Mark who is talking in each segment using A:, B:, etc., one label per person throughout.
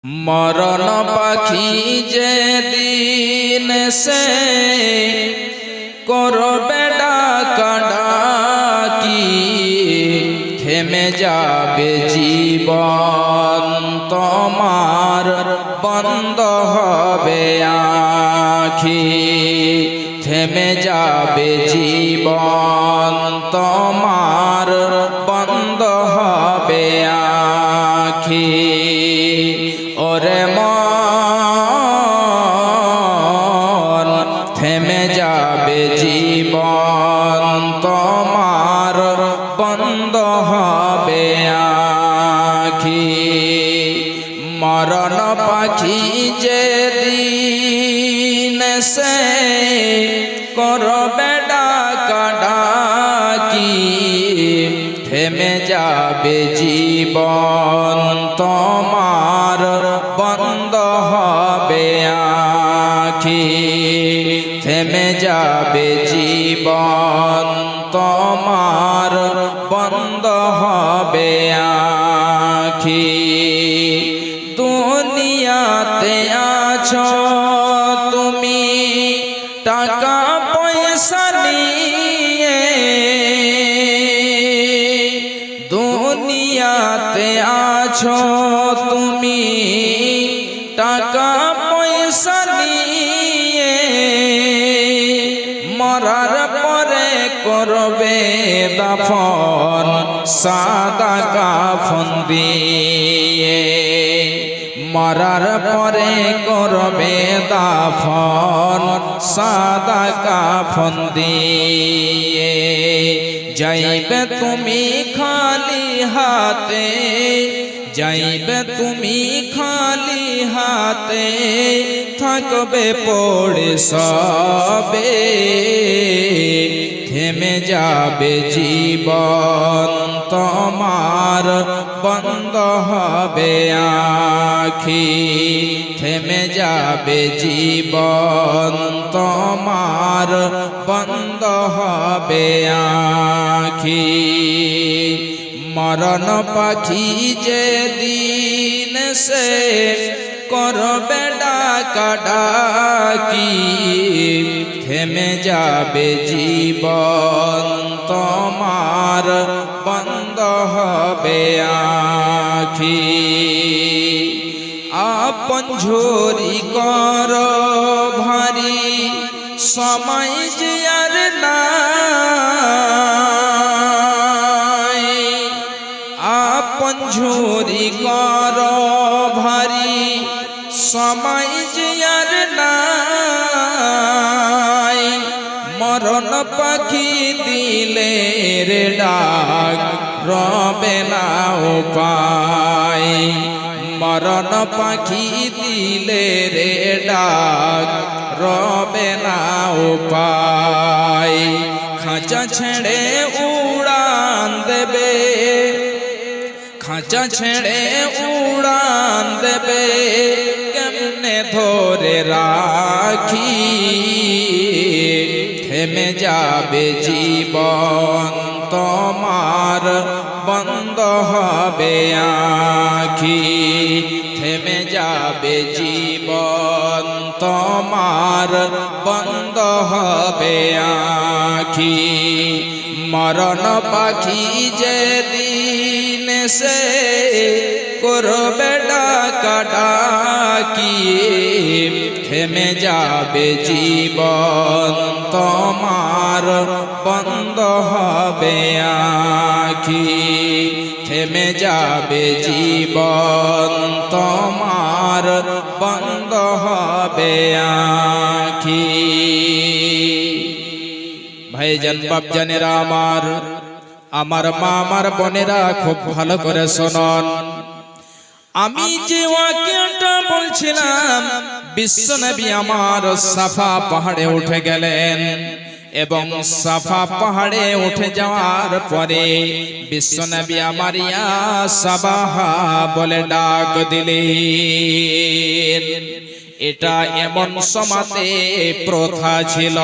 A: মরণ পাখি যেদিন সে করবে ডাকাডাকি, থেমে যাবে জীবন তোমার, বন্ধ হবে আখি। থেমে যাবে জীবন তোমার, বন্ধ হবে আখি। ওরে মন, থেমে যাবে জীবন তোমার, বন্ধ হবে আখি। মরণ পাখি যেদিন সে করবে ডাকাডাকি, থেমে যাবে জীবন তোমার, বন্ধ হবে আখি। থেমে যাবে জীবন তোমার, বন্ধ হবে আখি। দুনিয়াতে আছো তুমি টাকা পয়সা নিয়ে, দুনিয়াতে আছো তুমি টাকা পয়সা নিয়ে, মরার পরে করবে দাফন সাদা কাফন দিয়ে। মরার পরে করবে দাফন সাদা কাফন দিয়ে। যাইবে তুমি খালি হাতে, যাইবে তুমি খালি হাতে, থাকবে পড়ে সবে। থেমে যাবে জীবন তোমার, বন্ধ হবে আখি। থেমে যাবে জীবন তোমার, বন্ধ হবে আখি। মরণ পাখি যেদিন সে করবে ডাকাডাকি, থেমে যাবে জীবন তোমার, বন্ধ হবে আখি। আপন ঝুরি কর ভারী, সময় যে আর নাই। আপন ঝুরি কর ভারী, সময় যে আর নাই। মরণ পাখি দিলে রে ডাক, রবে না উপায়। মরণ পাখি দিলে রে ডাক, রবে না উপায়। খাঁচা ছেড়ে উড়ান দেবে, খাঁচা ছেড়ে উড়ান দেবে, কেমনে ধরে রাখি। থেমে যাবে জীবন তোমার, বন্ধ হবে আখি। থেমে যাবে জীবন তোমার, বন্ধ হবে আখি। মরণ পাখি যেদিন সে করবে ডাকাডাকি, থেমে যাবে জীবন তোমার, বন্ধ হবে আখি। থেমে যাবে জীবন তোমার, বন্ধ হবে আখি। ভাইজান বাপজানেরা আমার, আমার মা আমার বোনেরা খুব ভালো করে শুনুন। আমি যে ওয়াকিয়াটা বলছিলাম, বিশ্বনবী আমার সাফা পাহাড়ে উঠে গেলেন, এবং সাফা পাহাড়ে উঠে যাওয়ার পরে বিশ্বনবী আমার ইয়া সাবাহা বলে ডাক দিলেন। এটা এমন সমাতে প্রথা ছিল,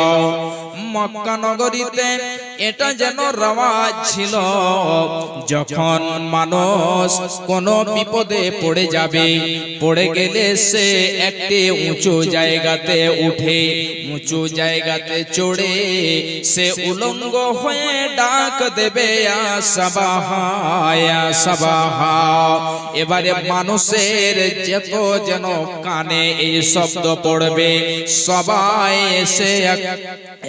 A: মক্কা নগরীতে এটা যেন রেওয়াজ ছিল, যখন মানুষ কোনো বিপদে পড়ে যাবে, পড়ে গেলে সে একটি উঁচু জায়গাতে উঠে, উঁচু জায়গাতে চড়ে সে উলঙ্গ হয়ে ডাক দেবে ইয়া সাবাহা ইয়া সাবাহা। এবারে মানুষের যত যেন কানে এই শব্দ পড়বে, সবাই এসে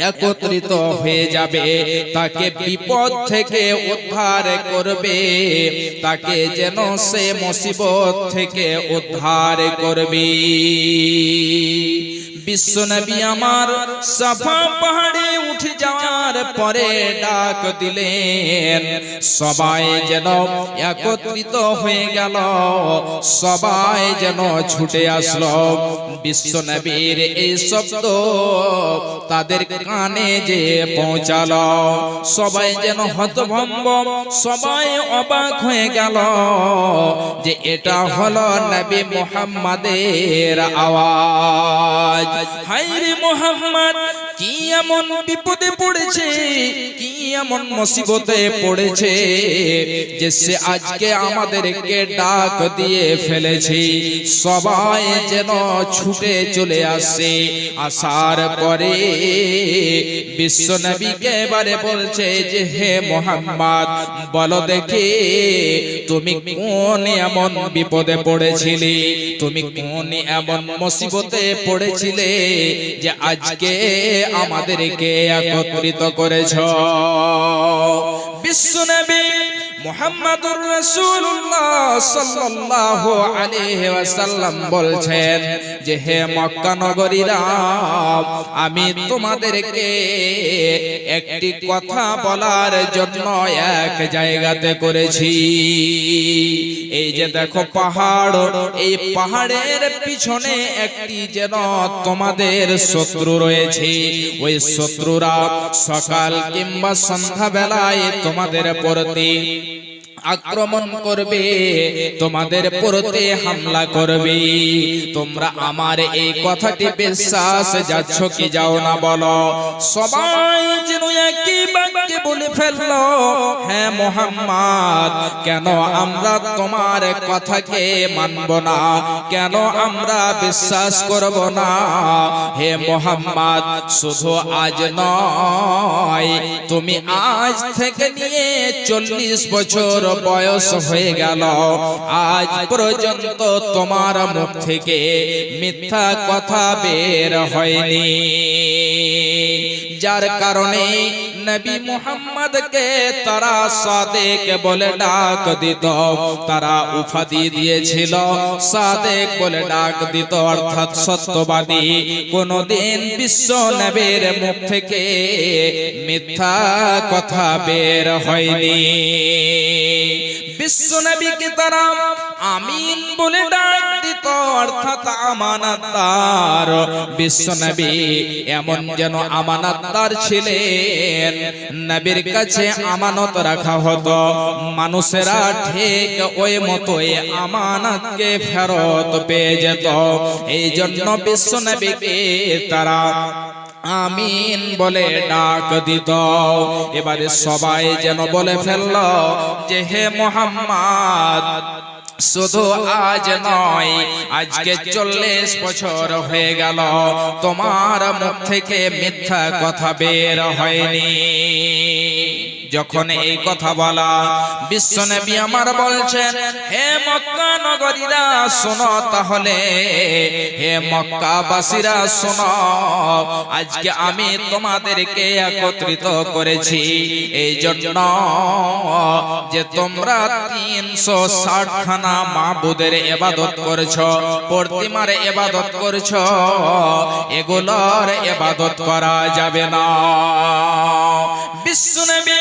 A: একত্রিত হয়ে যাবে, তাকে বিপদ থেকে উদ্ধার করবে, তাকে যেন সে মুসিবত থেকে উদ্ধার করবে। বিশ্বনবী আমার সাফা পাহাড়ে উঠে যাওয়ার পরে ডাক দিলেন, সবাই যেন একত্রিত হয়ে গেল, সবাই যেন ছুটে আসলো। বিশ্বনবীর এই শব্দ তাদের কানে যে পৌঁছালো, সবাই যেন হতভম্ব, সবাই অবাক হয়ে গেল যে এটা হলো নবী মুহাম্মাদের আওয়াজ। হায়রে মুহাম্মদ, কি এমন বিপদে পড়েছে, কি এমন মুসিবতে পড়েছে যে সে আজকে আমাদেরকে ডাক দিয়ে ফেলেছে। সবাই যেন ছুটে চলে আসে। আসার পরে বিশ্বনবীকে এবারে বলছে যে হে মুহাম্মদ, বলো দেখি তুমি কোন এমন বিপদে পড়েছিলে, তুমি কোন এমন মুসিবতে পড়েছিলে যে আজকে আমাদেরকে একত্রিত করেছ। বিশ্বনবী মুহাম্মাদুর রাসূলুল্লাহ সাল্লাল্লাহু আলাইহি ওয়াসাল্লাম বলছেন যে হে মক্কা নগরীরা, আমি তোমাদেরকে একটি কথা বলার জন্য এক জায়গাতে করেছি। এই যে দেখো পাহাড়, এই পাহাড়ের পিছনে একটি যেন তোমাদের শত্রু রয়েছে। ওই শত্রুরা সকাল কিংবা সন্ধ্যা বেলায় তোমাদের প্রতি আক্রমণ করবে, তোমাদের প্রতি হামলা করবে। তোমরা আমার এই কথাটি বিশ্বাস যাচ্ছ কি যাও না বলো? সবাই যেন একই বাক্যে বলে ফেললো, হ্যাঁ মুহাম্মদ, কেন আমরা তোমার কথাকে মানব না, কেন আমরা বিশ্বাস করব না? হে মুহাম্মদ, শুধু আজ নয়, তুমি আজ থেকে নিয়ে 40 বছর বয়স হয়ে গেল, আজ পর্যন্ত তোমার মুখ থেকে মিথ্যা কথা বের হয়নি। যার কারণে নবী মুহাম্মদকে তারা সাদেক বলে ডাক দিত, তারা উপাধি দিয়েছিল সাদেক বলে ডাক দিত, অর্থাৎ সত্যবাদী। কোনদিন বিশ্ব নবীর মুখ থেকে মিথ্যা কথা বের হয়নি। বিশ্ব নবীকে তারা আমিন বলে ডাক দিত, অর্থাৎ আমানতদার। বিশ্ব নবী এমন যেন আমানতদার ছিলেন, নবীর কাছে আমানত রাখা হতো, মানুষেরা ঠিক ওই মতোই আমানতকে ফেরত পেয়ে যেত। এই জন্য বিশ্ব নবীকে তারা আমিন বলে ডাক দিত। এবারে সবাই যেন বলে ফেলল যে হে মুহাম্মদ, শুধু আজ নয়, আজকে 40 বছর হয়ে গেল তোমার মুখ থেকে মিথ্যা কথা বের হয়নি। যখন এই কথা বলা, বিশ্বনবী আমার বলছেন, হে মক্কা নগরীরা শোনো, তাহলে হে মক্কাবাসীরা শোনো, আজকে আমি তোমাদেরকে একত্রিত করেছি এই জন্য যে তোমরা 360 খানা মাবুদের ইবাদত করছো, প্রতিমার ইবাদত করছো, এগুলোর ইবাদত করা যাবে না। বিশ্বনবী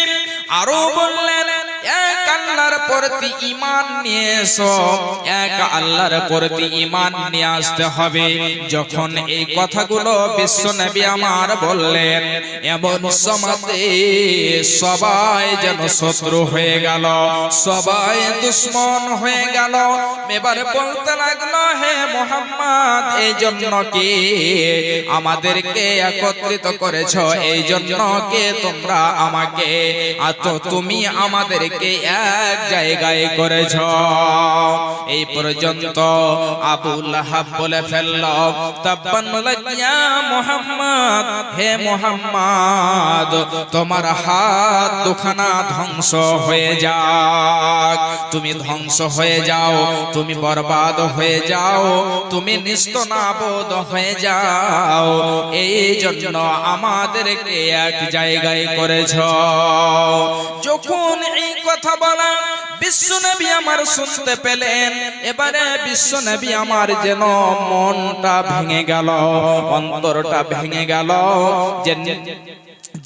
A: আরো বললেন, এক আল্লাহর প্রতি ঈমান নিয়ে এসো, এক আল্লাহর প্রতি ঈমান নিয়ে আসতে হবে। যখন এই কথাগুলো বিশ্বনবী আমার বললেন, এমন সময়তে সবাই যেন শত্রু হয়ে গেল, সবাই দুশমন হয়ে গেল। এবারে বলতে লাগলো, হে মুহাম্মদ এই জন্য কি আমাদেরকে একত্রিত করেছো, এই জন্য কে তোমরা আমাকে তুমি আমাদেরকে এক জায়গায় করেছো। এই পর্যন্ত আবু লাহাব বলে ফেলল, তাব্বান লাকিয়া মুহাম্মদ, হে মুহাম্মদ তোমার হাত দুখানা ধ্বংস হয়ে যাক, তুমি ধ্বংস হয়ে যাও, তুমি বরবাদ হয়ে যাও, তুমি নিস্তনাবোধ হয়ে যাও, এই জন্য আমাদেরকে এক জায়গায় করেছো। যখন এই কথা বলা বিশ্বনবী আমার শুনতে পেলেন, এবারে বিশ্বনবী আমার যেন মনটা ভেঙে গেল, অন্তরটা ভেঙে গেল।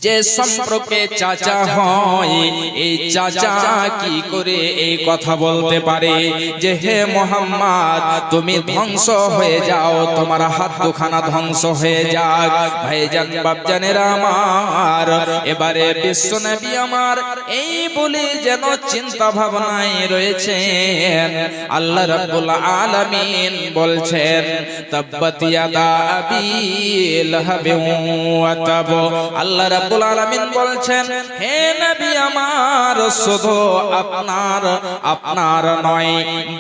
A: যে সম্পর্কে চাচা হয়, এই চাচা কি করে এই কথা বলতে পারে যে হে মুহাম্মদ তুমি ধ্বংস হয়ে যাও, তোমার হাত দুখানা ধ্বংস হয়ে যাক। ভাইজান বাপজানেরা আমার, এবারে বিশ্বনবী আমার এই বলে যেন চিন্তা ভাবনায় রয়েছেন। আল্লাহ রাব্বুল আলামিন বলছেন, তাব্বাত ইয়াদা আবি লাহাবিন ওয়া তাব। আল্লাহ রাব্বুল আলামিন বলছেন, হে নবী আমার শুধু আপনার নয়,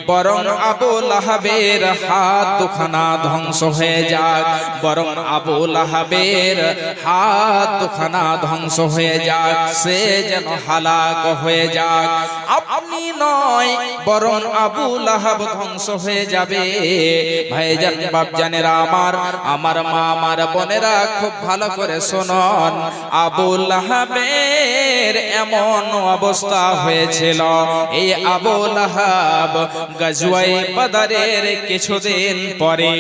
A: বরং আবু লাহাবের হাত দুখানা ধ্বংস হয়ে যাক, বরং আবু লাহাবের হাত দুখানা ধ্বংস হয়ে যাক, সে যেন হালাক হয়ে যাক। আপনি নয়, বরং আবু লাহাব ধ্বংস হয়ে যাবে। ভাইজান বাপজানেরা আমার মা আমার বোনেরা খুব ভালো করে শুনুন। আবু লাহাবের এমন অবস্থা হয়েছিল, এই আবু লাহাব গাজওয়ায়ে বদরের কিছুদিন পরে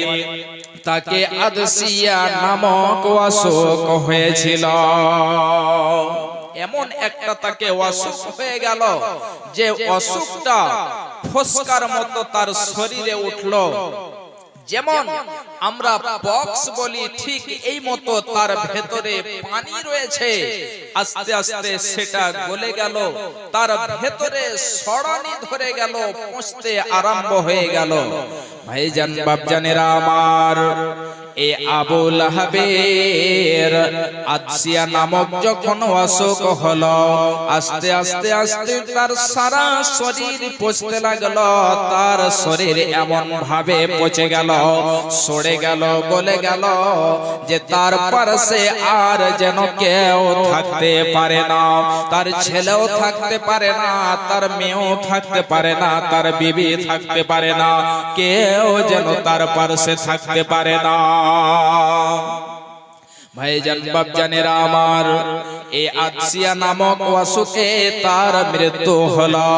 A: তাকে আদসিয়া নামক অসুখ হয়েছিল। এমন একটা তাকে অসুখ হয়ে গেল যে অসুখটা ফোসকার মতো তার শরীরে উঠলো। যেমন আমরা বক্স বলি, ঠিক এই মতো তার ভেতরে পানি রয়েছে, আস্তে আস্তে সেটা গলে গেল, তার ভেতরে সড়ানি ধরে গেল, পচতে আরম্ভ হয়ে গেল। ভাইজান বাপজানেরা আমার, এই আবু লাহাবের আদসিয়া নামক যখন অসুখ হলো, আস্তে আস্তে আস্তে তার সারা শরীর পচতে লাগলো, তার শরীর এমন ভাবে পচে গেল, সড়ে গেল, গলে গেল যে তার পাশে আর যেন কেউ থাকতে পারে না, তার ছেলেও থাকতে পারে না, তার মেয়েও থাকতে পারে না, তার বিবি থাকতে পারে না, কেউ যেন তার পাশে থাকতে পারে না। ভাইজান বাপজানেরা আমার, এই আদসিয়া নামক অসুখে তার মৃত্যু হলো।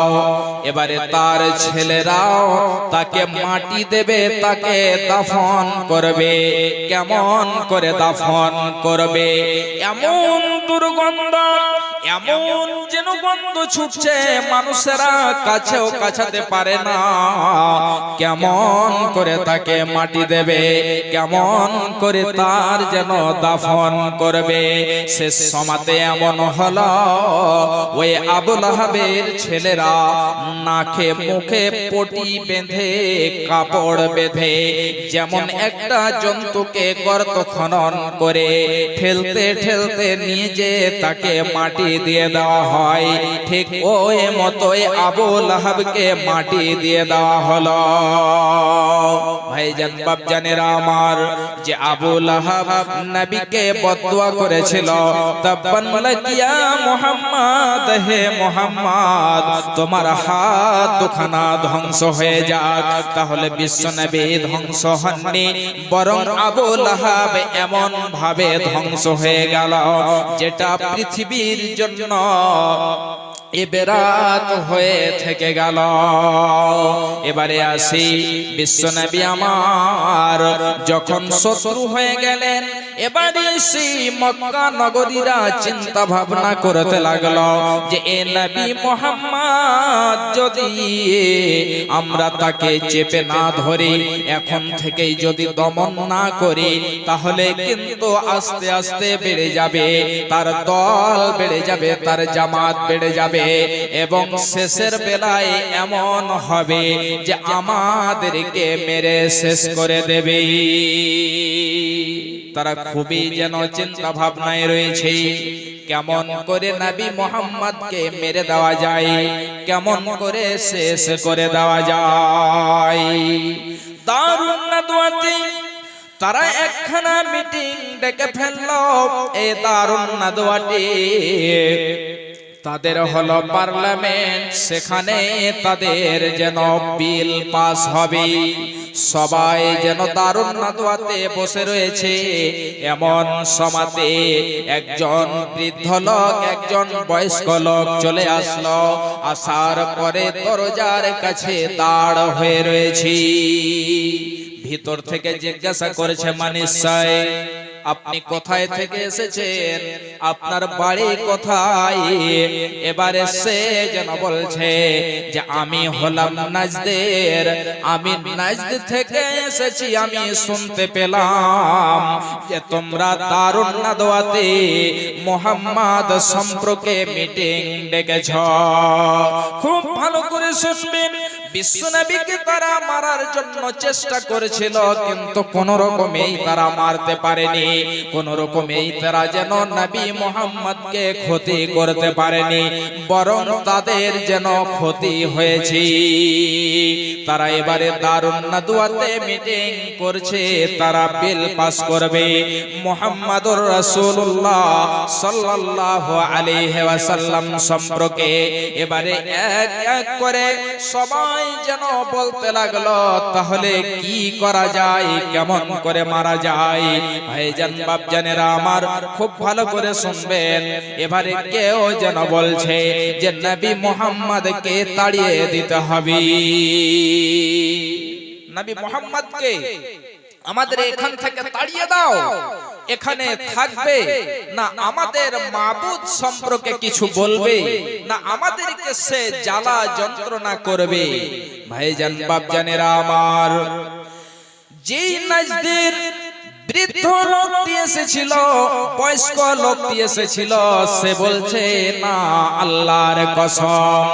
A: এবারে তার ছেলেরাও তাকে মাটি দেবে, তাকে দাফন করবে। কেমন করে দাফন করবে? এমন দুর্গন্ধ, এমন যেন গন্ধ ছুটছে, মানুষেরা কাছেও কাছাতে পারে না। কেমন করে তাকে মাটি দেবে, কেমন করে তার যেন দাফন করবে। শেষ সমাতে এমন হলো, ওই আবু লাহাবের ছেলেরা নাকে মুখে পটি বেঁধে, কাপড় বেঁধে, যেমন একটা জন্তুকে গর্ত খনন করে ঠেলতে ঠেলতে নিয়ে যে তাকে মাটি দিয়ে দেওয়া হয়, ঠিক ওই মতোই আবু লাহাবকে মাটি দিয়ে দেওয়া হলো। ভাইজান বাপজানেরা আমার, যে আবু লাহাব নবীকে বদদুয়া করেছিল, তাব্বান লাকিয়া মুহাম্মদ, হে মুহাম্মদ তোমার হাত দুখানা ধ্বংস হয়ে যাক। তাহলে বিশ্ব নবী ধ্বংস হননি, বরং আবু লাহাব এমন ভাবে ধ্বংস হয়ে গেল যেটা পৃথিবীর জন্য ইবরাত হয়ে থেকে গেল। এবারে আসি, বিশ্বনবী আমার যখন শত্রু হয়ে গেলেন, এবারে সেই মক্কা নগরীরা চিন্তা ভাবনা করতে লাগলো যে এ নবী মুহাম্মদ যদি আমরা তাকে চেপে না ধরি, এখন থেকেই যদি দমন না করি, তাহলে কিন্তু আস্তে আস্তে বেড়ে যাবে তার দল, বেড়ে যাবে তার জামাত, বেড়ে যাবে এবং শেষের বেলায় এমন হবে যে আমাদেরকে মেরে শেষ করে দেবে। তারা খুবই যেন চিন্তা ভাবনায় রয়েছে, কেমন করে নবী মুহাম্মদকে মেরে দেওয়া যায়, কেমন করে শেষ করে দেওয়া যায়। দারুন নাদওয়াতে তারা একখানা মিটিং ডেকে ফেললো। এই দারুন নাদওয়াতে তাদের হলো পার্লামেন্ট, সেখানে তাদের যেন বিল পাস হবে। সবাই যেন দারুন নাদওয়াতে বসে রয়েছে, এমন সমাতে একজন বৃদ্ধ লোক, একজন বয়স্ক লোক চলে আসলো। আসার পরে দরজার কাছে দাঁড় হয়ে রয়েছে। ভিতর থেকে জিজ্ঞাসা করেছে, মানিস সাহেব আপনি কোথায় থেকে এসেছেন, আপনার বাড়ি কোথায়? এবারে সে যেন বলছে যে আমি হলাম নাজদের, আমি নাজদ থেকে এসেছি। আমি শুনতে পেলাম যে তোমরা দারুন নাদওয়াতে মুহাম্মদ সম্পর্কে মিটিং ডেকেছ। খুব ভালো করে শুনবেন, বিশ্বনবীকে তারা মারার জন্য চেষ্টা করেছিল, কিন্তু কোন রকমেই তারা মারতে পারেনি, কোন রকমেই তারা যেন নবী মুহাম্মদকে ক্ষতি করতে পারেনি, বরং তাদের যেন ক্ষতি হয়েছে। তারা এবারে দারুন নাদওয়াতে মিটিং করছে, তারা বিল পাস করবে মুহাম্মদুর রাসূলুল্লাহ সাল্লাল্লাহু আলাইহি ওয়াসাল্লাম সম্পর্কে। এবারে এক এক করে সবাই যেন বলতে লাগলো তাহলে কি করা যায়, কেমন করে মারা যায়। ভাইজান বাপজানেরা আমার খুব ভালো করে শুনবেন। এবারে কেউ যেন বলছে যে নবী মুহাম্মদকে তাড়িয়ে দিতে হবে, নবী মুহাম্মদকে আমাদের এখান থেকে তাড়িয়ে দাও, এখানে থাকবে না, আমাদের মাবুদ সম্পর্কে কিছু বলবে না, আমাদেরকে সে জ্বালা যন্ত্রণা করবে। ভাইজান বাপজানেরা আমার, যেই নাজদের বৃদ্ধ লোকটি এসেছিল, বয়স্ক লোকটি এসেছিল, সে বলছে না আল্লাহর কসম,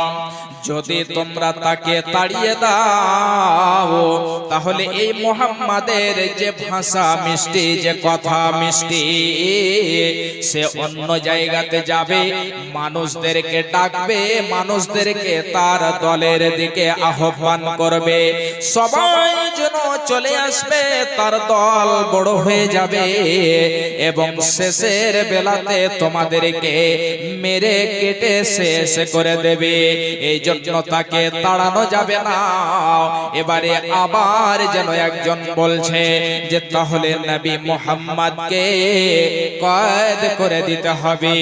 A: যদি তোমরা তাকে তাড়িয়ে দাও তাহলে এই মুহাম্মাদের যে ভাষা মিষ্টি, যে কথা মিষ্টি, সে অন্য জায়গাতে যাবে, মানুষদেরকে ডাকবে, মানুষদেরকে তার দলের দিকে আহ্বান করবে, সবাই যেন চলে আসবে, তার দল বড় হয়ে যাবে এবং শেষের বেলাতে তোমাদেরকে মেরে কেটে শেষ করে দেবে। এই জন্য তাকে তাড়ানো যাবে না। এবারে আবার যেন একজন বলছে যে তাহলে নবী মুহাম্মদকে কয়েদ করে দিতে হবে,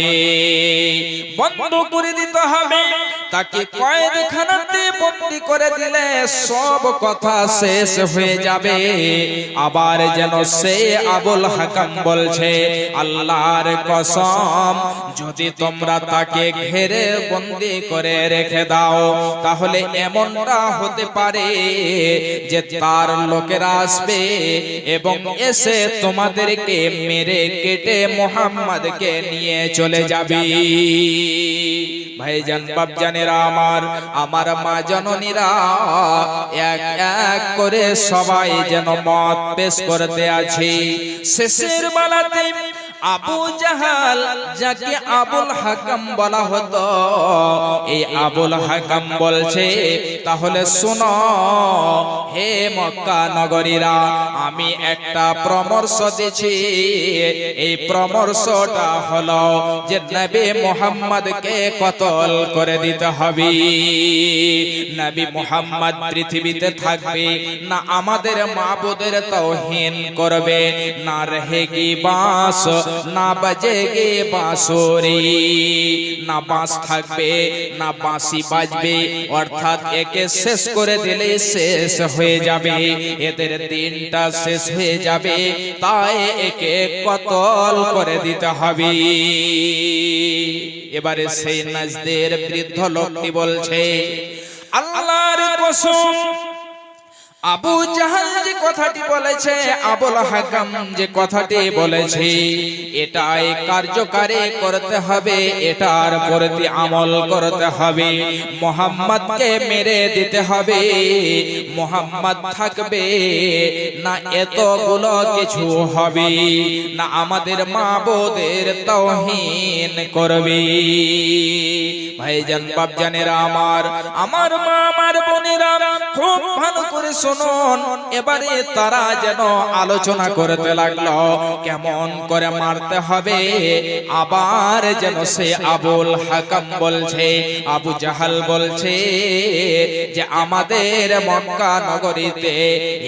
A: বন্ধ করে দিতে হবে। তাকে কয়েদখানাতে বন্দী করে দিলে সব কথা শেষ হয়ে যাবে। আবার যেন সে আবুল হাকাম বলছে আল্লাহর কসম, যদি তোমরা তাকে ঘেরে বন্দী করে রেখে দাও তাহলে এমনটা হতে পারে যে তার লোকেরা আসবে এবং এসে তোমাদেরকে মেরে কেটে মুহাম্মদকে নিয়ে চলে যাবে। ভাইজান বাপজানেরা আমার, আমার মা জননীরা, এক এক করে সবাই যেন মত পেশ করতে আছে। শেষের বেলাতে আবু জাহাল, যাকে আবুল হাকাম বলা হতো, এই আবুল হাকাম বলছে তাহলে শোনো হে মক্কা নগরীরা, আমি একটা পরামর্শ দিচ্ছি। এই পরামর্শটা হলো যে নবী মুহাম্মদকে কতল করে দিতে হবে। নবী মুহাম্মদ পৃথিবীতে থাকবে না, আমাদের মাবুদের তাওহীন করবে, না রেহেগি বাস না বাজেগে বাঁশরি, না বাঁশ থাকবে না বাঁশি বাজবে, অর্থাৎ একে শেষ করে দিলে শেষ হয়ে যাবে, এদের দিনটা শেষ হয়ে যাবে, তাই একে কতল করে দিতে হবে। এবারে সেই নাজদের বৃদ্ধ লোকটি বলছে, আল্লাহর কসম, আবু জাহাল যে কথাটি বলেছে, আবুল হাকাম যে কথাটি বলেছে, এটাই কার্যকারী করতে হবে, এটার প্রতি আমল করতে হবে। মুহাম্মদকে মেরে দিতে হবে, মুহাম্মদ থাকবে না, এতগুলো কিছু হবে না, আমাদের মাবুদের তাওহীন করবে। ভাইজান বাপজানেরা আমার, আমার মা আমার বোনেরা, খুব ভালো করে শুনুন। এবারে তারা যেন আলোচনা করতে লাগলো কেমন করে মারতে হবে। আবার যেন সে আবুল হাকাম বলছে, আবু জাহাল বলছে যে আমাদের মক্কা নগরীতে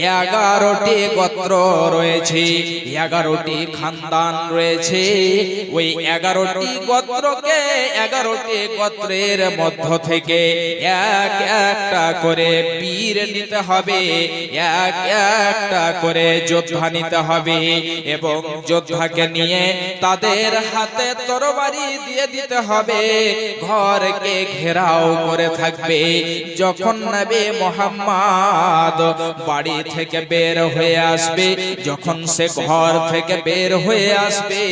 A: 11টি গোত্র রয়েছে, 11টি খানদান রয়েছে। ওই 11টি গোত্রকে 11টি গোত্রের মধ্য থেকে এক একটা করে বীর নিতে হবে, এক একটা করে যোদ্ধা নিতে হবে, এবং যোদ্ধাকে নিয়ে তাদের হাতে তরবারি দিয়ে দিতে হবে, ঘরকে ঘেরাও করে থাকবে। যখন নবী মুহাম্মদ বাড়ি থেকে বের হয়ে আসবে, যখন সে ঘর থেকে বের হয়ে আসবে,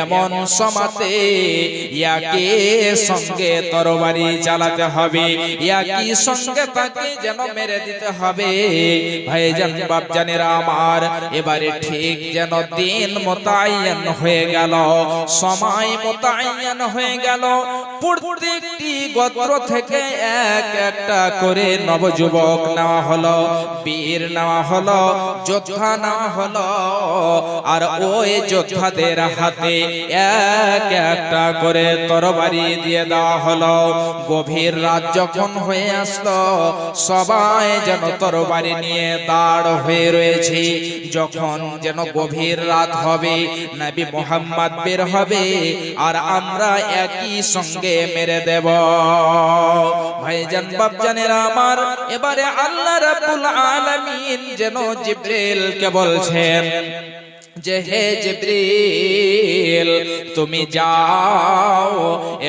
A: এমন সময়তে ইয়াকে সঙ্গে তরবারি চালাতে হবে, ইয়াকি সঙ্গে তাকে যেন মেরে দিতে হবে। ভাইজান বাপজানেরা আমার, এবারে ঠিক যেন দিন মোতায়েন হয়ে গেল, সময় মোতায়েন হয়ে গেল। প্রত্যেকটি গোত্র থেকে এক একটা করে নবযুবক নেওয়া হলো, বীর নেওয়া হলো, যোদ্ধা নেওয়া হলো, আর ওই যোদ্ধাদের হাতে এক একটা করে তরবারি দিয়ে দেওয়া হলো। গভীর রাত যখন হয়ে আসলো, সবাই যেন তরবারি নিয়ে দাঁড় হয়ে রয়েছে। যখন যেন গভীর রাত হবে, নবী মুহাম্মদ বের হবে, আর আমরা একই সঙ্গে মেরে দেব। ভাইজান বাপজানেরা আমার, এবারে আল্লাহ রাব্বুল আলামিন যেন জিবরিলকে বলছেন যে হে জিবরিল, তুমি যাও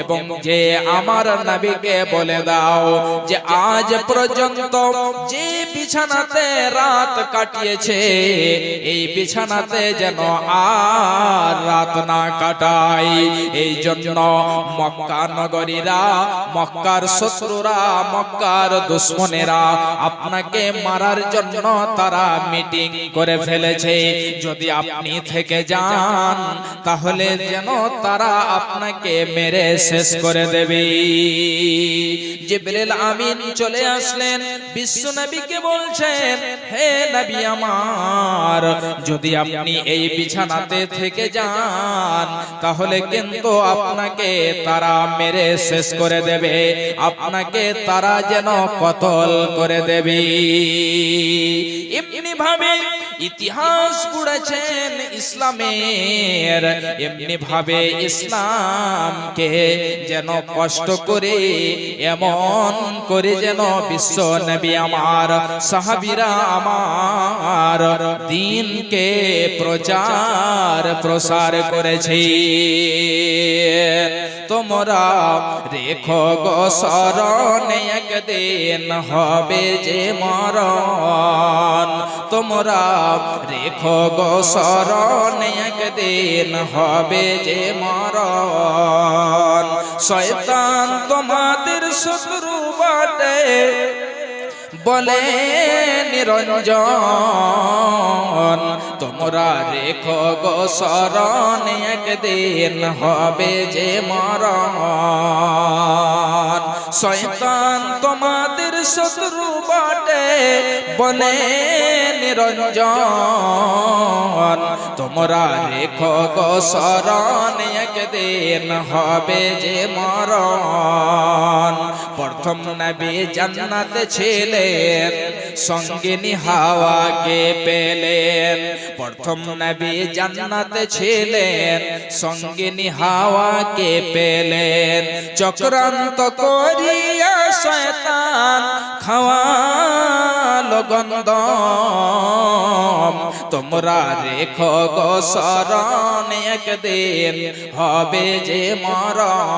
A: এবং যে আমার নবীকে বলে দাও যে আজ পর্যন্ত যে বিছানাতে রাত কাটিয়েছে, এই বিছানাতে যেন আর রাত না কাটায়। এই জন্য মক্কা নগরীরা, মক্কার শত্রুরা, মক্কার দুশমনেরা আপনাকে মারার জন্য তারা মিটিং করে ফেলেছে। যদি আপনি থেকে যান তাহলে যেন তারা আপনাকে মেরে শেষ করে দেবে। জিবরিল আমিন চলে আসলেন, বিশ্ব নবীকে বলছেন, হে নবী আমার, যদি আপনি এই বিছানাতে থেকে যান তাহলে কিন্তু আপনাকে তারা মেরে শেষ করে দেবে, আপনাকে তারা যেন কতল করে দেবে। এমনি ভাবে ইতিহাস গড়েছেন ইসলামের, এমনি ভাবে ইসলামকে যেন কষ্ট করে, এমন করে যেন বিশ্ব নবী আমার, সাহাবীরা আমার দ্বীনকে প্রসার করেছে। তোমরা রেখো গো স্মরণ, একদিন হবে যে মরণ। তোমরা রেখো গো স্মরণ, একদিন হবে যে মরণ। শয়তান তোমাদের শত্রু বটে বলে নিরঞ্জন, তোমরা রেখো গো স্মরণ, একদিন হবে যে মরণ। শয়তান তোমাদের শত্রু বটে বলে নিরঞ্জন, তোমরা রেখো গো স্মরণ, একদিন হবে যে মরণ। প্রথম নবী জান্নাতে ছিলেন, সঙ্গিনী হাওয়াকে পেলেন। প্রথম নবী নবী জান্নাতে ছিলেন, সঙ্গিনী হাওয়াকে পেলেন। চক্রান্ত করিয়া শয়তান খাওয়ালো গন্ধম, তোমরা রেখো গো শরণ, একদিন হবে যে মরণ।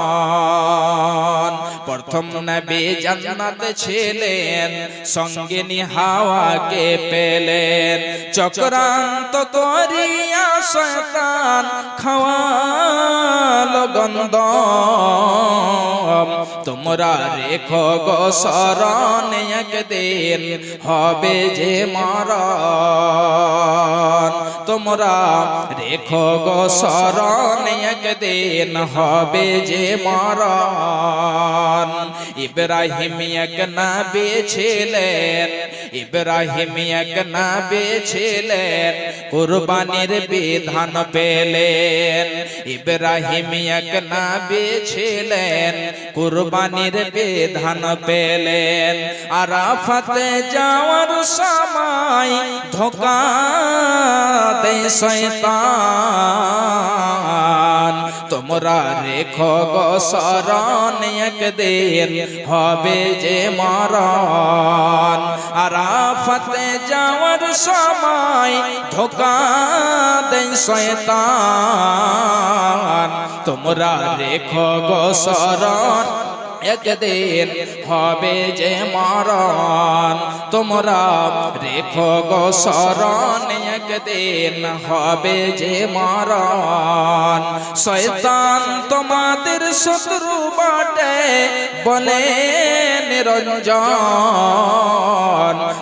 A: প্রথম নবী জান্নাতে ছিলেন, সঙ্গিনী হাওয়াকে পেলেন। চক্রান্ত করিয়া শয়তান খাওয়ালো গন্ধম, তোমরা রেখো গো শরণ, একদিন হবে যে মরণ। তোমরা রেখো গো শরণ, একদিন হবে যে মরণ। ইব্রাহিম এক নবী ছিলেন, ইব্রাহিম এক নবী ছিলেন, কুরবানির বিধান পেলেন। ইব্রাহিম এক নবী ছিলেন, কুরবানির বিধান পেলেন। আরাফাতে যাওয়ার সময় ধোঁকা দেয় শয়তান, তোমরা রেখো গো শরণ, একদিন হবে যে মরণ। আরাফাতে যাওয়ার সময় ধোঁকা দেয় শয়তান, তোমরা রেখো গো শরণ, একদিন হবে যে মরণ। তোমরা রেখো গো শরণ, একদিন হবে যে মরণ। শয়তান তোমাদের শত্রু বটে বলে নিরঞ্জন,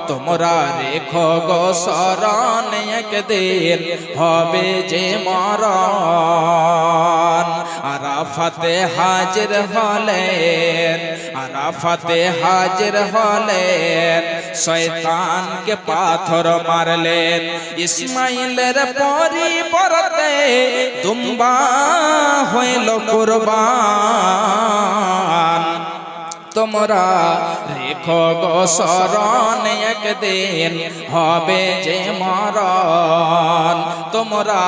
A: তোমরা রেখো গো শরণ, একদিন হবে যে মরণ। আরাফাতে হাজির হলেন, আরাফাতে হাজির হলেন, শয়তানকে পাথর মারলেন। ইসমাইলের পরিবর্তে দুম্বা হইল কুরবান, তোমরা রেখো গো শরণ, একদিন হবে যে মরণ। তোমরা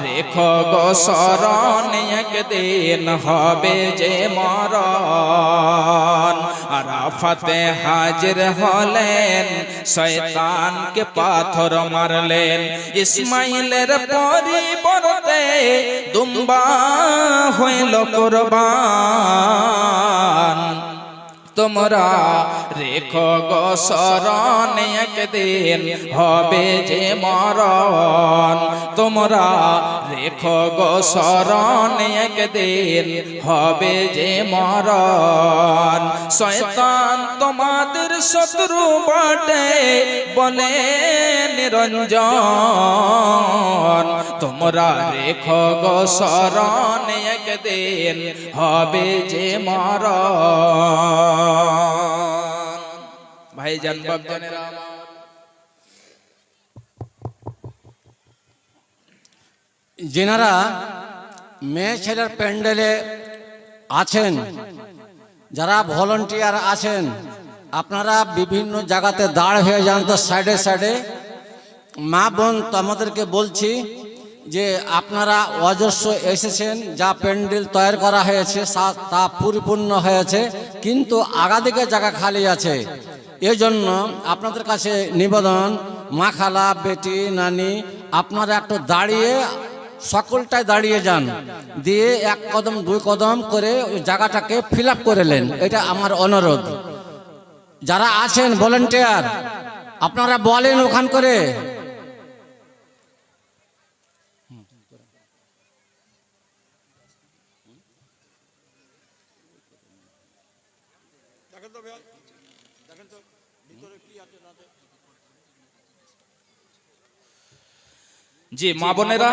A: রেখো গো শরণ, একদিন হবে যে মরণ। আরাফাতে হাজির হলেন, শয়তানকে পাথর মারলেন। ইসমাইলের পরিবর্তে দুম্বা হইল কুরবান, তোমরা রেখো গো শরণ, একদিন হবে যে মরণ। তোমরা রেখো গো শরণ, একদিন হবে যে মরণ। শয়তান তোমাদের শত্রু বটে বলে নিরঞ্জন, তোমরা রেখো গো শরণ, একদিন হবে যে মরণ। ভাইজান বাপজানেরা,
B: যেনারা মেয়ে ছেলের প্যান্ডেলে আছেন, যারা ভলান্টিয়ার আছেন, আপনারা বিভিন্ন জায়গাতে দাঁড় হয়ে যান তো সাইডে সাইডে। মা বোন তোমাদেরকে বলছি যে আপনারা অজস্র এসেছেন, যা প্যান্ডেল তৈরি করা হয়েছে তা পরিপূর্ণ হয়েছে, কিন্তু আগাদিকে জায়গা খালি আছে। এই জন্য আপনাদের কাছে নিবেদন, মা খালা বেটি নানি, আপনারা একটু দাঁড়িয়ে সকলটাই দাঁড়িয়ে যান, দিয়ে এক কদম দুই কদম করে ওই জায়গাটাকে ফিল আপ করে নেন, এটা আমার অনুরোধ। যারা আছেন ভলান্টিয়ার, আপনারা বলেন ওখান করে।
A: জি মা বোনেরা,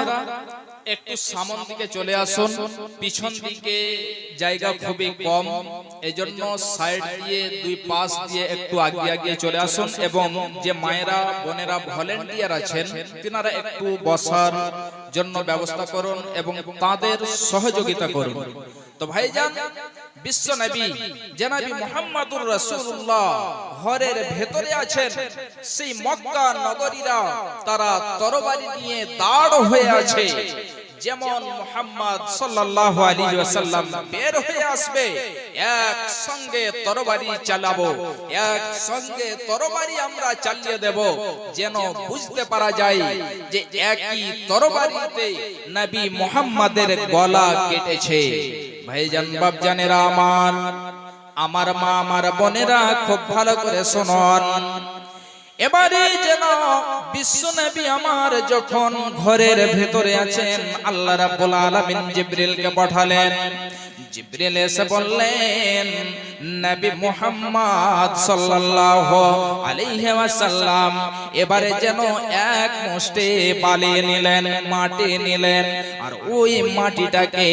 A: একটু সামন দিকে চলে আসুন। পিছন দিকে জায়গা খুবই কম, এজন্য সাইড দিয়ে দুই পাশ দিয়ে একটু আগে চলে আসুন এবং যে মায়েরা বোনেরা ভলেন্টিয়ার আছেন তিনারা একটু বসার জন্য ব্যবস্থা করুন এবং তাদের সহযোগিতা করুন। তো ভাইজান, বিশ্ব নবী জনাবি মুহাম্মদুর রাসূলুল্লাহ ঘরের ভেতরে আছেন, সেই মক্কা নগরীরা তারা তরবারি নিয়ে দাঁড় হয়ে আছে। যেমন মুহাম্মদ সাল্লাল্লাহু আলাইহি ওয়াসাল্লাম বের হয়ে আসবে, এক সঙ্গে তরবারি চালাবো, এক সঙ্গে তরবারি আমরা চালিয়ে দেব, যেন বুঝতে পারা যায় যে একই তরবারিতে নবী মুহাম্মাদের গলা কেটেছে। ভাইজান বাপজানেরা আমার মা আমার বোনেরা খুব ভালো করে শুনুন। এবারে যেন বিশ্ব নবী আমার যখন ঘরের ভেতরে আছেন, আল্লাহ রাব্বুল আলামিন জিবরিলকে পাঠালেন। জিবরিল এসে বললেন, নবী মুহাম্মদ সাল্লাল্লাহু আলাইহি ওয়াসাল্লাম এবারে যেন এক মুষ্টি বালি নিলেন, মাটি নিলেন, আর ওই মাটিটাকে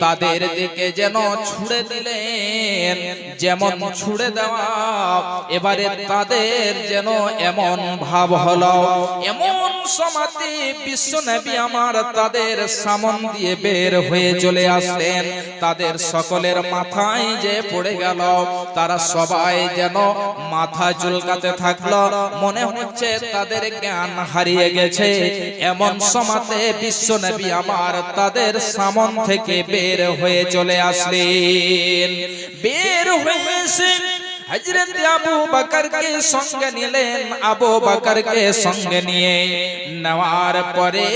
A: তাদের দিকে যেন ছুঁড়ে দিলেন। যেমন ছুঁড়ে দেওয়া, এবারে তাদের যেন এমন ভাব হলো, এমন সমাতে বিশ্ব নবী আমার তাদের সামন দিয়ে বের হয়ে চলে আসলেন। তাদের সকলের মাথায় যে পড়ে গেল, তারা সবাই যেন মাথা চুলকাতে থাকলো, মনে হচ্ছে তাদের জ্ঞান হারিয়ে গেছে। এমন সমাতে বিশ্ব নবী আমার তাদের সামন থেকে বের হয়ে চলে আসলেন। বের হয়ে এসে হযরত আবু বকরকে সঙ্গে নিলেন। আবু বকরকে সঙ্গে নিয়ে নেওয়ার পরে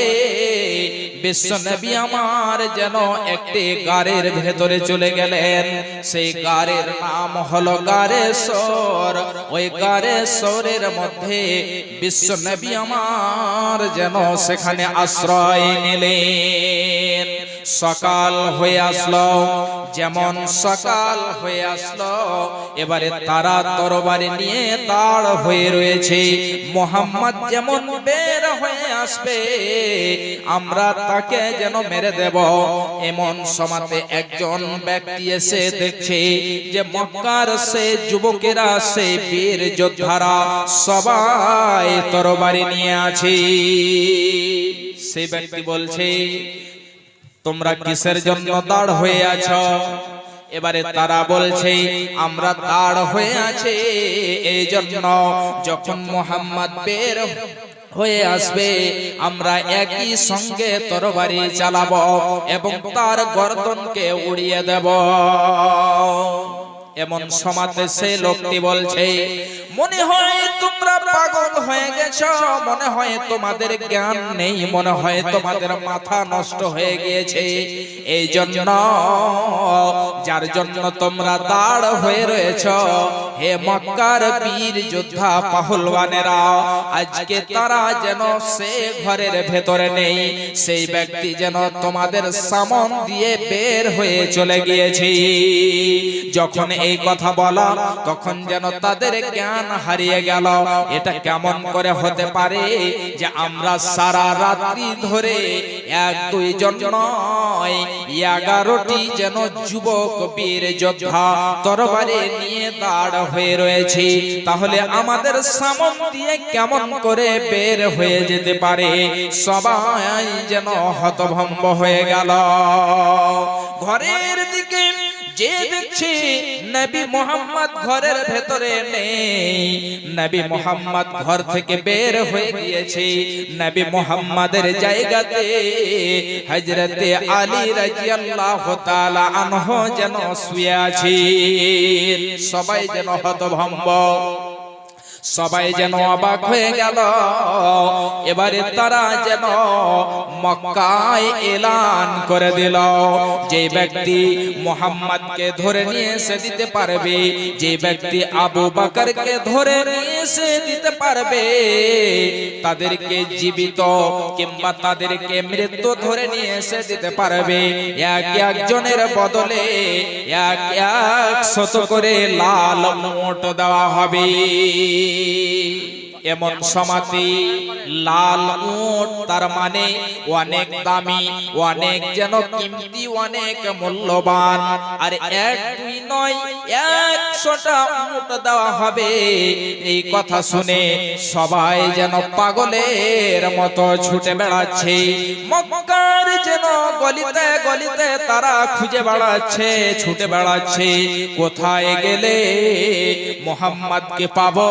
A: বিশ্ব নবী আমার যেন একটি গাড়ের ভেতরে চলে গেলেন। সেই গাড়ের নাম হলো গাড়ে সর। ওই গাড়ে সরের মধ্যে বিশ্ব নবী আমার যেন সেখানে আশ্রয় নিলেন। সকাল হয়ে আসলো, যেমন সকাল হয়ে আসলো, এবারে তারা তরবারি নিয়ে দাঁড় হয়ে রয়েছে। মুহাম্মদ যেমন বের হয়ে আসবে, আমরা তাকে যেন মেরে দেব। এমন সময়তে একজন ব্যক্তি এসে দেখছে যে মক্কার সে যুবকেরা, সে বীর যোদ্ধারা সবাই তরবারি নিয়ে আছে। সেই ব্যক্তি বলছে, তোমরা কিসের জন্য দাঁড় হয়ে আছো? এবারে তারা বলছে, আমরা দাঁড় হয়ে আছি এই জন্য যখন মুহাম্মদ বের হয়ে আসবে আমরা একই সঙ্গে তরবারি চালাবো এবং তার গর্দনকে উড়িয়ে দেব। এমন সমাজে সে লোকটি বলছে, মনে হয় তোমরা পাগল হয়ে গেছো, মনে হয় তোমাদের জ্ঞান নেই, মনে হয় তোমাদের মাথা নষ্ট হয়ে গিয়েছে। এই জন্য যার জন্য তোমরা দাঁড় হয়ে রয়েছো, হে মক্কার বীর যোদ্ধা পাহলওয়ানেরা, আজকে তারা যেন সে ঘরের ভেতরে নেই, সেই ব্যক্তি যেন তোমাদের সামন দিয়ে বের হয়ে চলে গিয়েছে। যখন এই কথা বলা, তখন যেন তাদের জ্ঞান হারিয়ে গেল। এটা কেমন করে হতে পারে যে আমরা সারা রাত্রি ধরে এক দুইজন নয় 11টি যেন যুবক বীর যোদ্ধা তরবারি নিয়ে দাঁড় হয়ে রয়েছে, তাহলে আমাদের সামন দিয়ে কেমন করে বের হয়ে যেতে পারে? সবাই যেন হতভম্ব হয়ে গেল। ঘরের দিকে যে দেখছি নবী মুহাম্মদ ঘরের ভেতরে নেই, নবী মুহাম্মদ ঘর থেকে বের হয়ে গিয়েছে। নবী মুহাম্মাদের জায়গাতে হযরতে আলী রাদিয়াল্লাহু তাআলা আনহু যেন শুয়ে আছেন। সবাই যেন হতভম্ব, সবাই যেন অবাক হয়ে গেল। এবারে তারা যেন মক্কায় এলান করে দিল, যে ব্যক্তি মুহাম্মদকে ধরে নিয়ে এসে দিতে পারবে, যে ব্যক্তি আবু বকরকে ধরে নিয়ে এসে দিতে পারবে, তাদেরকে জীবিত কিংবা তাদেরকে মৃত্যু ধরে নিয়ে এসে দিতে পারবে, এক একজনের বদলে 100 করে লাল মোট দেওয়া হবে। এমন সমাধি লাল উট, তার মানে অনেক দামি, অনেক যেন কিমতি, অনেক মূল্যবান। আর এক দুই নয়, 100টা উট দেওয়া হবে। এই কথা শুনে সবাই যেন পাগলের মতো ছুটে বেড়াচ্ছে। মক্কার যেন গলিতে গলিতে তারা খুঁজে বেড়াচ্ছে, ছুটে বেড়াচ্ছে। কোথায় গেলে মুহাম্মদকে পাবো,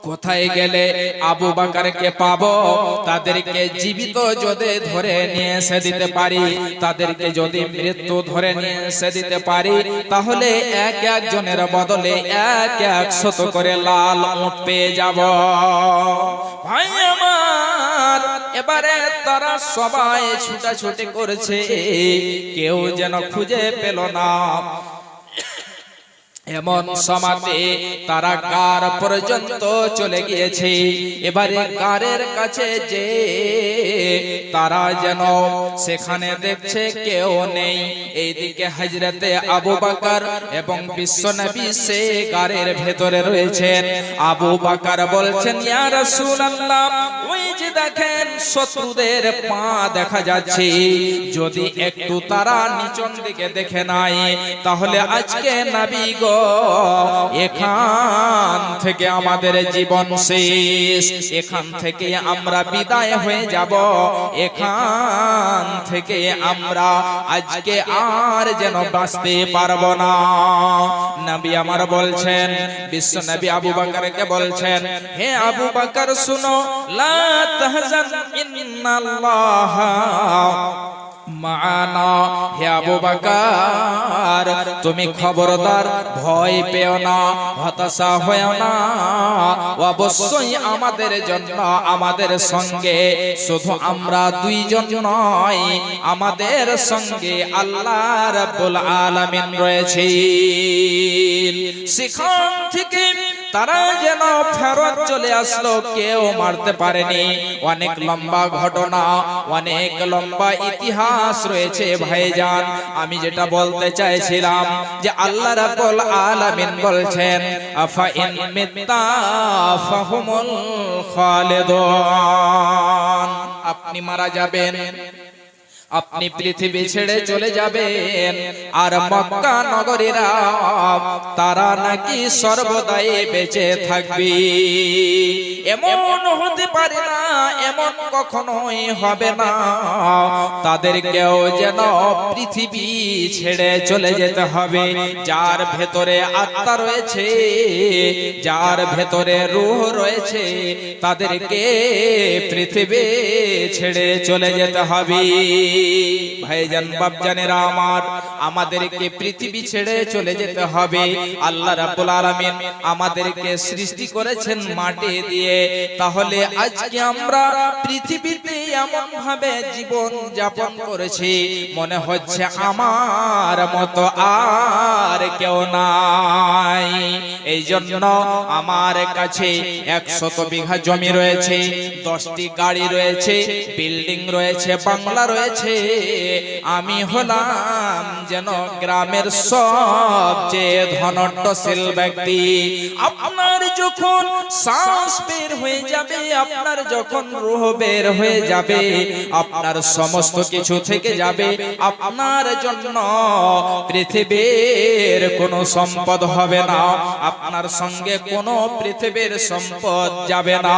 A: কোথায় গেলে আবু বকরকে পাবো, তাদেরকে জীবিত যদি ধরে নিয়ে এসে দিতে পারি, তাদেরকে যদি মৃত্যু ধরে নিয়ে এসে দিতে পারি, তাহলে এক একজনের বদলে 100 করে লাল উট পেয়ে যাব। ভাই আমার, এবারে তারা সবাই ছুটাছুটি করেছে, কেউ যেন খুঁজে পেল না। এমন সমাতে তারা গার পর্যন্ত চলে গিয়েছে। এবারে গারের কাছে যে তারা যেন সেখানে দেখছে কেউ নেই। এইদিকে হযরতে আবু বকর এবং বিশ্বনবী সে গারের ভেতরে রয়েছেন। আবু বকর বলছেন, ইয়া রাসূলুল্লাহ, ওই যে দেখেন শত্রুদের পা দেখা যাচ্ছে, যদি একটু তারা নিচন দিকে দেখে নাই, তাহলে আজকে নবী গো এখান থেকে আমাদের জীবন শেষ, এখান থেকে আমরা বিদায় হয়ে যাব, এখান থেকে আমরা আজকে আর যেন বাঁচতে পারবো না। নবী আমার বলছেন, বিশ্ব নবী আবু বকরকে বলছেন, হে আবু বকর শুনো, লা তাহজান ইন্নাল্লাহ মা'ানা। হে আবু বকর, তুমি খবরদার ভয় পেও না, হতাশা হয়ো না। অবশ্যই আমাদের জন্য, আমাদের সঙ্গে শুধু আমরা দুইজন নয়, আমাদের সঙ্গে আল্লাহ রাব্বুল আলামিন রয়েছেন। সেখান থেকে তারা যেন ফেরত চলে আসলো, কেউ মারতে পারেনি। অনেক লম্বা ঘটনা, অনেক লম্বা ইতিহাস রয়েছে ভাইজান। আমি যেটা বলতে চাইছিলাম যে আল্লাহ রাব্বুল আলামিন বলছেন, আফা ইন মিত্তা ফাহুমুল খালিদুন। আপনি মারা যাবেন, আপনি পৃথিবী ছেড়ে চলে যাবেন, আর মক্কা নগরীরা তারা নাকি সর্বদাই বেঁচে থাকবে। এমন হতে পারে না, এমন কখনোই হবে না। তাদেরকেও যেন পৃথিবী ছেড়ে চলে যেতে হবে। যার ভেতরে আত্মা রয়েছে, যার ভেতরে রূহ রয়েছে, তাদেরকে পৃথিবী ছেড়ে চলে যেতে হবে। ভাইজান বাপজানেরা আমার, আমাদেরকে পৃথিবী ছেড়ে চলে যেতে হবে। আল্লাহ রাব্বুল আলামিন আমাদেরকে সৃষ্টি করেছেন মাটি দিয়ে, তাহলে আজকে আমরা পৃথিবীতে এমন ভাবে জীবন যাপন করেছি, মনে হচ্ছে আমার মতো আর কেউ নাই। এই জন্য আমার কাছে 100 বিঘা জমি রয়েছে, 10টি গাড়ি রয়েছে, বিল্ডিং রয়েছে, বাংলা রয়েছে। আমি হলাম যেন গ্রামের সবচেয়ে ধনট্টশীল ব্যক্তি। আপনার যখন শ্বাস বের হয়ে যাবে, আপনার যখন রূহ বের হয়ে যাবে, আপনার সমস্ত কিছু থেকে যাবে, আপনার জন্য পৃথিবীর কোনো সম্পদ হবে না, আপনার সঙ্গে কোনো পৃথিবীর সম্পদ যাবে না।